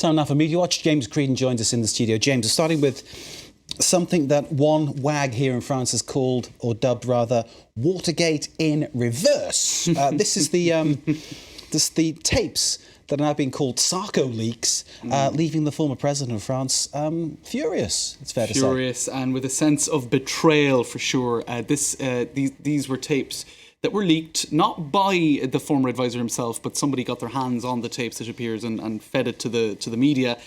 Time now for Media Watch. James Creedon joins us in the studio. James, starting with something that one wag here in France has called, or dubbed rather, Watergate in reverse. This is the tapes that are now being called Sarko leaks, leaving the former president of France furious, it's fair to say. Furious and with a sense of betrayal, for sure. These were tapes that were leaked, not by the former advisor himself, but somebody got their hands on the tapes, it appears, and fed it to the media.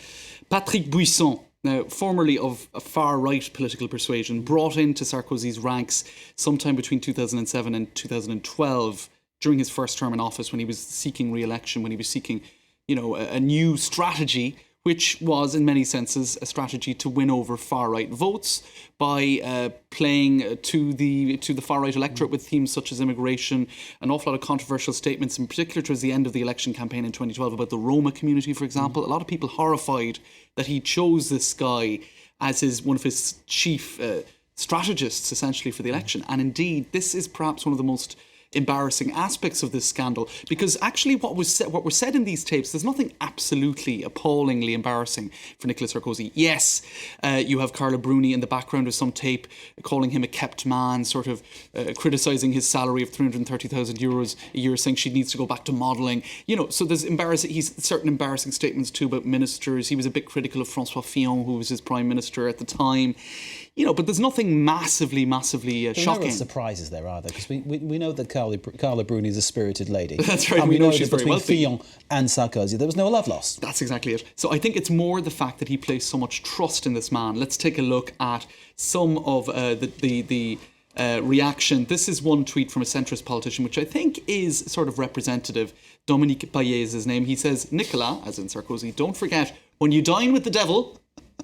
Patrick Buisson, now formerly of a far-right political persuasion, brought into Sarkozy's ranks sometime between 2007 and 2012, during his first term in office, when he was seeking re-election, when he was seeking, a new strategy, which was, in many senses, a strategy to win over far-right votes by playing to the far-right electorate with themes such as immigration, an awful lot of controversial statements, in particular towards the end of the election campaign in 2012 about the Roma community, for example. A lot of people horrified that he chose this guy as one of his chief strategists, essentially, for the election. And indeed, this is perhaps one of the most embarrassing aspects of this scandal, because actually what was said in these tapes, there's nothing absolutely appallingly embarrassing for Nicolas Sarkozy. Yes, you have Carla Bruni in the background of some tape calling him a kept man, sort of criticising his salary of €330,000 a year, saying she needs to go back to modelling. So there's certain embarrassing statements too about ministers. He was a bit critical of François Fillon, who was his prime minister at the time. But there's nothing massively shocking. No real surprises there, are there? Because we know that Carla Bruni is a spirited lady. That's right. And we know she's that very wealthy. Fillon and Sarkozy, there was no love lost. That's exactly it. So I think it's more the fact that he placed so much trust in this man. Let's take a look at some of the reaction. This is one tweet from a centrist politician, which I think is sort of representative. Dominique Payet is his name. He says, Nicolas, as in Sarkozy, don't forget, when you dine with the devil,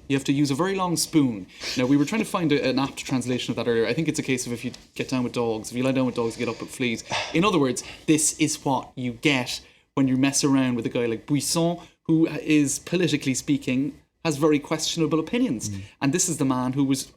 you have to use a very long spoon. Now, we were trying to find an apt translation of that earlier. I think it's a case of if you get down with dogs, if you lie down with dogs, you get up with fleas. In other words, this is what you get when you mess around with a guy like Buisson, who is, politically speaking, has very questionable opinions. And this is the man who was,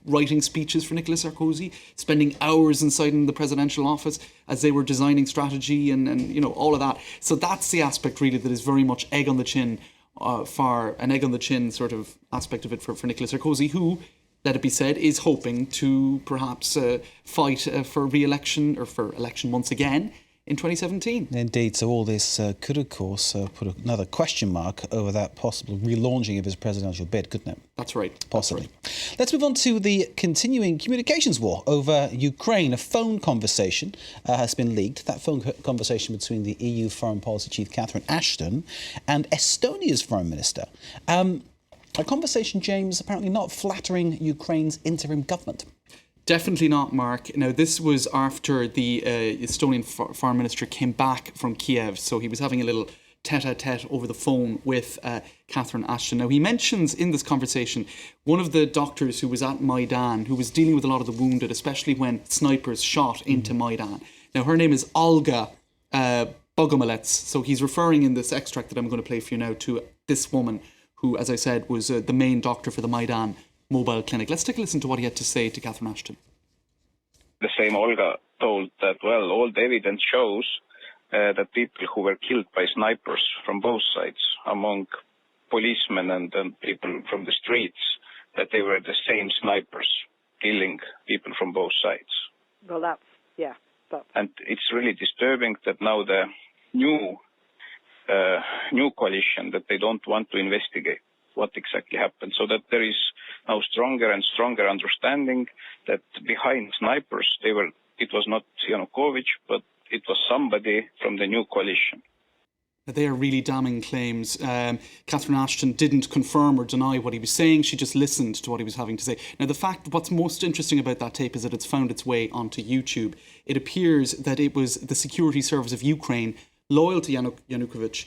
writing speeches for Nicolas Sarkozy, spending hours inside in the presidential office as they were designing strategy and all of that. So that's the aspect, really, that is very much egg on the chin, an egg on the chin sort of aspect of it for Nicolas Sarkozy, who, let it be said, is hoping to perhaps fight for re-election or for election once again in 2017. Indeed, so all this could, of course, put another question mark over that possible relaunching of his presidential bid, couldn't it? That's right. Possibly. That's right. Let's move on to the continuing communications war over Ukraine. A phone conversation has been leaked. That phone conversation between the EU Foreign Policy Chief Catherine Ashton and Estonia's Foreign Minister. A conversation, James, apparently not flattering Ukraine's interim government. Definitely not, Mark. Now, this was after the Estonian Foreign Minister came back from Kiev, so he was having a little tete-a-tete over the phone with Catherine Ashton. Now, he mentions in this conversation one of the doctors who was at Maidan, who was dealing with a lot of the wounded, especially when snipers shot into Maidan. Now, her name is Olga Bogomolets, so he's referring in this extract that I'm going to play for you now to this woman who, as I said, was the main doctor for the Maidan mobile clinic. Let's take a listen to what he had to say to Catherine Ashton. The same Olga told that, all the evidence shows that people who were killed by snipers from both sides, among policemen and people from the streets, that they were the same snipers killing people from both sides. Well, that's. And it's really disturbing that now the new coalition, that they don't want to investigate what exactly happened, so that there is now stronger and stronger understanding that behind snipers, it was not Yanukovych, but it was somebody from the new coalition. They are really damning claims. Catherine Ashton didn't confirm or deny what he was saying. She just listened to what he was having to say. Now, what's most interesting about that tape is that it's found its way onto YouTube. It appears that it was the security service of Ukraine, loyal to Yanukovych.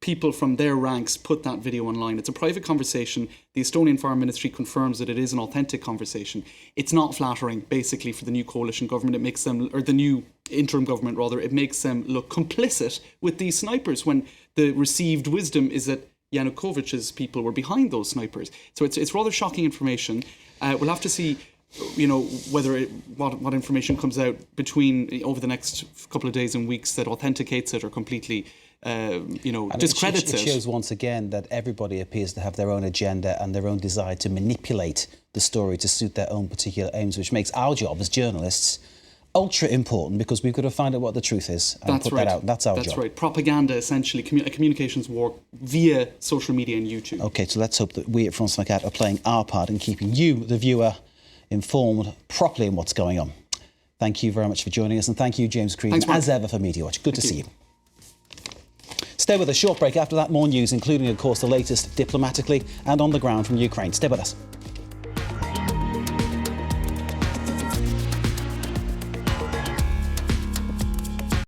People from their ranks put that video online. It's a private conversation. The Estonian Foreign Ministry confirms that it is an authentic conversation. It's not flattering, basically, for the new coalition government. It makes them, or the new interim government, rather, it makes them look complicit with these snipers when the received wisdom is that Yanukovych's people were behind those snipers. So it's rather shocking information. We'll have to see, what information comes out over the next couple of days and weeks that authenticates it or completely discredits it shows once again that everybody appears to have their own agenda and their own desire to manipulate the story to suit their own particular aims, which makes our job as journalists ultra important, because we've got to find out what the truth is and put that out. That's our job. That's right. Propaganda, essentially, a communications war via social media and YouTube. OK, so let's hope that we at France 24 are playing our part in keeping you, the viewer, informed properly in what's going on. Thank you very much for joining us, and thank you, James Creedon, as ever, for Media Watch. Good to see you. Stay with us. Short break. After that, more news, including, of course, the latest diplomatically and on the ground from Ukraine. Stay with us.